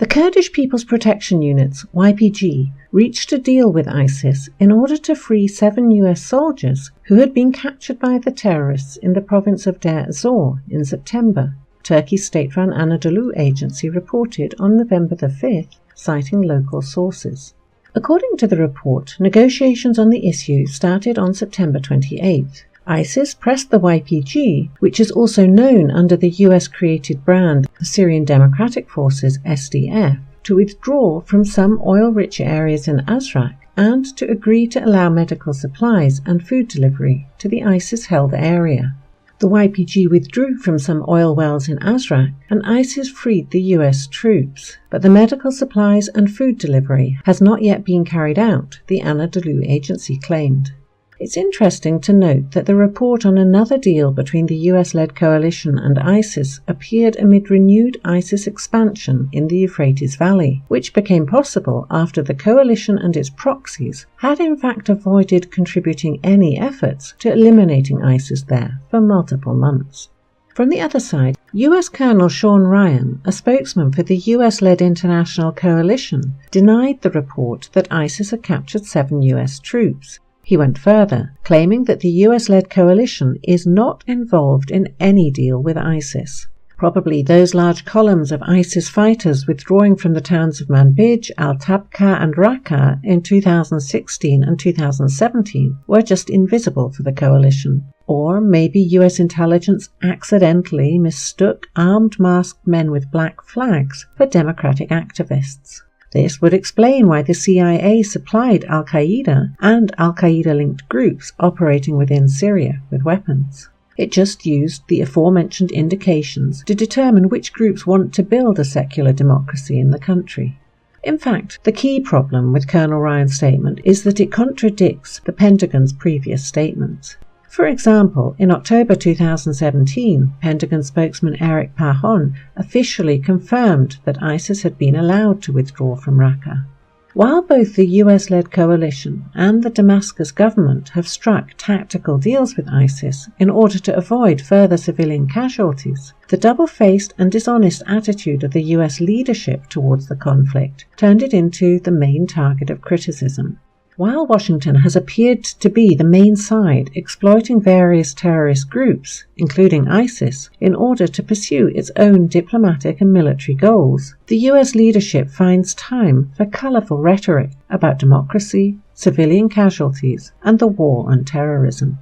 The Kurdish People's Protection Units, YPG, reached a deal with ISIS in order to free 7 US soldiers who had been captured by the terrorists in the province of Deir Ezzor in September, Turkey's state-run Anadolu Agency reported on November the 5th, citing local sources. According to the report, negotiations on the issue started on September 28th. ISIS pressed the YPG, which is also known under the US-created brand the Syrian Democratic Forces (SDF), to withdraw from some oil-rich areas in Azraq and to agree to allow medical supplies and food delivery to the ISIS-held area. The YPG withdrew from some oil wells in Azraq and ISIS freed the US troops, but the medical supplies and food delivery has not yet been carried out, the Anadolu Agency claimed. It's interesting to note that the report on another deal between the US-led coalition and ISIS appeared amid renewed ISIS expansion in the Euphrates Valley, which became possible after the coalition and its proxies had in fact avoided contributing any efforts to eliminating ISIS there for multiple months. From the other side, US Colonel Sean Ryan, a spokesman for the US-led international coalition, denied the report that ISIS had captured 7 US troops. He went further, claiming that the US-led coalition is not involved in any deal with ISIS. Probably those large columns of ISIS fighters withdrawing from the towns of Manbij, al-Tabqah and Raqqa in 2016 and 2017 were just invisible for the coalition. Or maybe US intelligence accidentally mistook armed masked men with black flags for democratic activists. This would explain why the CIA supplied al-Qaeda and al-Qaeda-linked groups operating within Syria with weapons. It just used the aforementioned indications to determine which groups want to build a secular democracy in the country. In fact, the key problem with Colonel Ryan's statement is that it contradicts the Pentagon's previous statements. For example, in October 2017, Pentagon spokesman Eric Pahon officially confirmed that ISIS had been allowed to withdraw from Raqqa. While both the US-led coalition and the Damascus government have struck tactical deals with ISIS in order to avoid further civilian casualties, the double-faced and dishonest attitude of the US leadership towards the conflict turned it into the main target of criticism. While Washington has appeared to be the main side exploiting various terrorist groups, including ISIS, in order to pursue its own diplomatic and military goals, the US leadership finds time for colourful rhetoric about democracy, civilian casualties, and the war on terrorism.